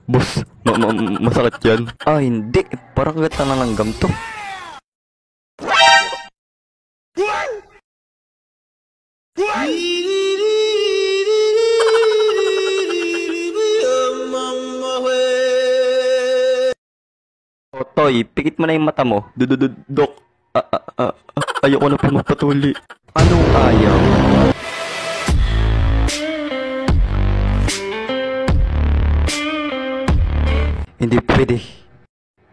Boss, masakit yan. Ah, hindi. Parang kagat na langgam to. Toy, pikit mo na yung mata mo. Dok. Ayoko na po magpatuli. Anong ayaw? Hindi pwede.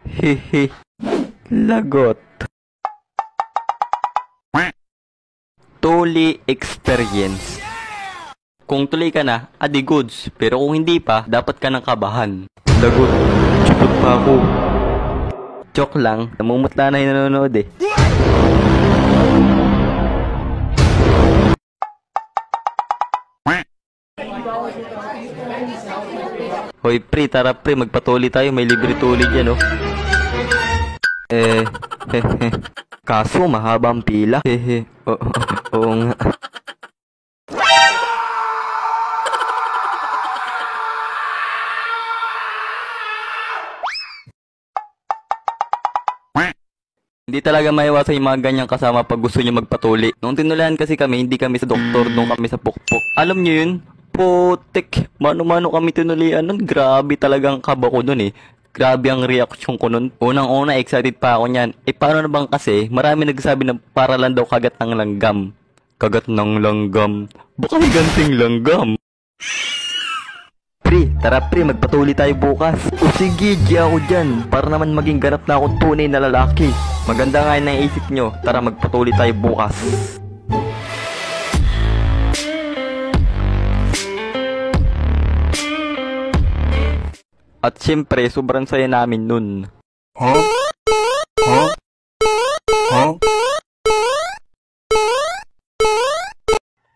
Hehe. Lagot. Tuli experience. Kung tuloy ka na, adi goods. Pero kung hindi pa, dapat ka nang kabahan. Lagot. Chupot pa ako. Joke lang, namumutla na yung nanonood eh. Hoy pre, tara pre, magpatuli tayo, may libre tuli dyan oh. Kaso mahaba ang pila. Oo nga. Hindi talaga maiwasan yung mga ganyang kasama pag gusto nyo magpatuli. Nung tinulihan kasi kami, hindi kami sa doktor, nung kami sa pukpok. Alam nyo yun? Putik. Mano-mano kami tinulian nun. Grabe talagang kaba ko nun eh. Grabe ang reaksyon ko nun. Unang-una, excited pa ako niyan. Paano na bang kasi, marami nagsasabi na para lang daw kagat ng langgam. Kagat ng langgam. Baka higanting langgam. Pre, tara pre, magpatuli tayo bukas. O sige, di ako dyan. Para naman maging ganap na akong tunay na lalaki. Maganda nga yung naisip nyo. Tara, magpatuli tayo bukas. At syempre, sobrang saya namin nun.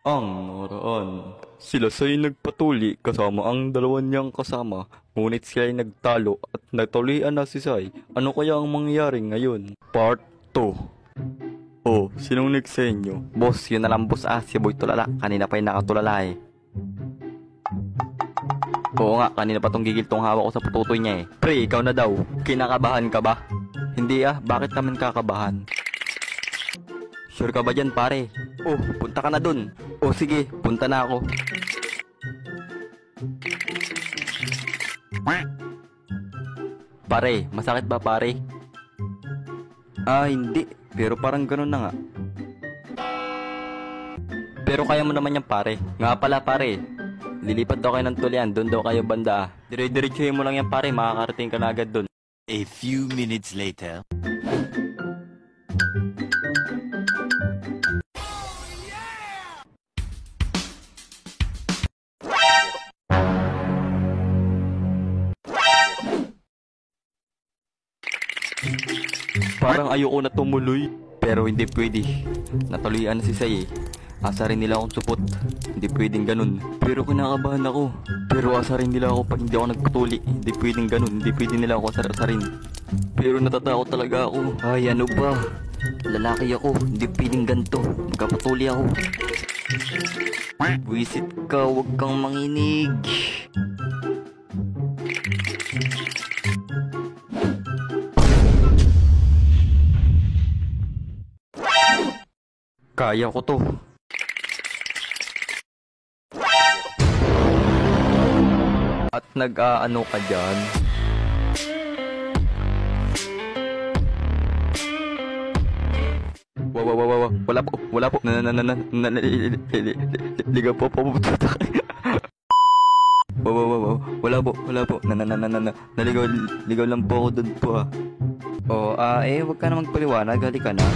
Ang naroon. Sila sa'y nagpatuli kasama ang dalawa niyang kasama. Ngunit sila'y nagtalo at natulian na si Sai. Ano kaya ang mangyayari ngayon? Part 2. Oh, sinong next sa inyo? Boss, yun na lang boss si Boy Tulala. Kanina pa yung nakatulala eh. Oo nga, kanina pa tong gigil tong hawak ko sa pututoy niya eh. Pre, ikaw na daw. Kinakabahan ka ba? Hindi bakit naman kakabahan? Sure ka ba dyan pare? Oh, punta ka na dun. Oh sige, punta na ako. Pare, masakit ba pare? Hindi. Pero parang ganun na nga. Pero kaya mo naman yan pare. Nga pala pare, lilipat daw kayo ng tulian. Doon daw kayo banda. Dire-diretsuhin mo lang yan pare. Makakarating ka na agad doon. A few minutes later. Parang ayoko na tumuloy. Pero hindi pwede. Natuloyan na si Sai eh. Asarin nila akong supot. Hindi pwedeng ganun. Pero kinakabahan ako. Pero asarin nila ako pag hindi ako nagpatuli. Hindi pwedeng ganun. Hindi pwedeng nila ako asarin. Pero natatakot talaga ako. Ay ano ba? Lalaki ako. Hindi pwedeng ganito. Magkapatuli ako. Wisit ka. Huwag kang manginig. Kaya ko to. At nag-aano ka dyan? Wala po. Ligaw po. Wala po. Naligaw lang po ako dun po wag ka na magpaliwanag. Halika na.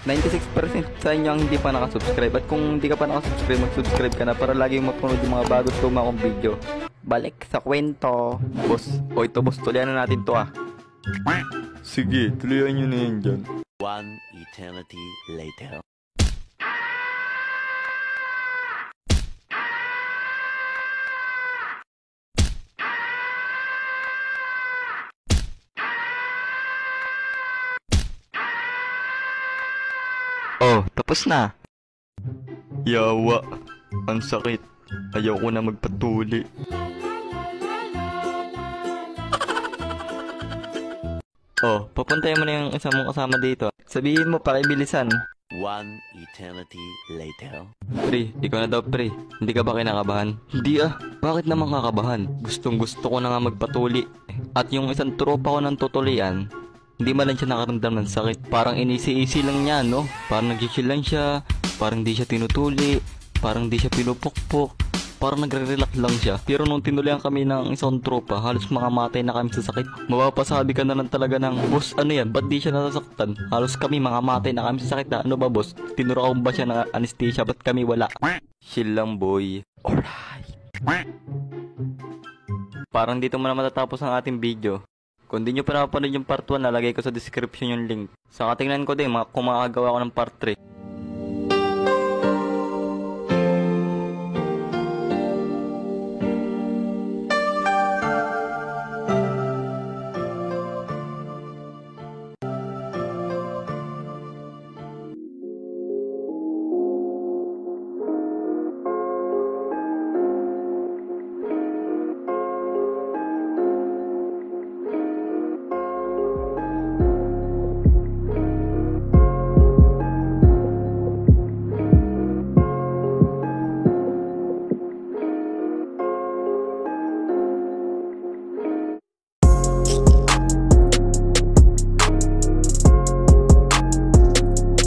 96% sa inyo ang hindi pa nakasubscribe. At kung hindi ka pa nakasubscribe, mag-subscribe ka na para lagi mapanood yung mga bagong tuma kong video. Balik sa kwento. Boss, ito boss, tulian na natin to Sige, tulian nyo na yan dyan. One eternity later. Oh, tapos na. Yawa. Ang sakit. Ayaw ko na magpatuli. Oh, papuntayan mo na yung isa mong kasama dito. Sabihin mo, pakibilisan. One eternity later. Pre, ikaw na daw pre. Hindi ka ba kinakabahan? Hindi ah. Bakit naman kakabahan? Gustong gusto ko na nga magpatuli. At yung isang tropa ko ng tutulian, hindi man lang siya nakaramdam ng sakit. Parang inisi-isi lang niya, no? Parang nag-chill lang siya. Parang di siya tinutuli. Parang di siya pinupukpok. Parang nagre-relax lang siya. Pero nung tinulian kami ng isang tropa, halos makamatay na kami sa sakit. Mapapasabi ka na lang talaga ng, boss, ano yan? Ba't di siya nasasaktan? Halos kami makamatay na kami sa sakit na. Ano ba, boss? Tinuro ba siya ng anesthesia? Ba't kami wala? Chill lang, boy. Alright. Parang dito mo na matatapos ang ating video. Kung di nyo pa napapanood yung part 1, nalagay ko sa description yung link. Saka tingnan ko din, kumagawa ko ng part 3.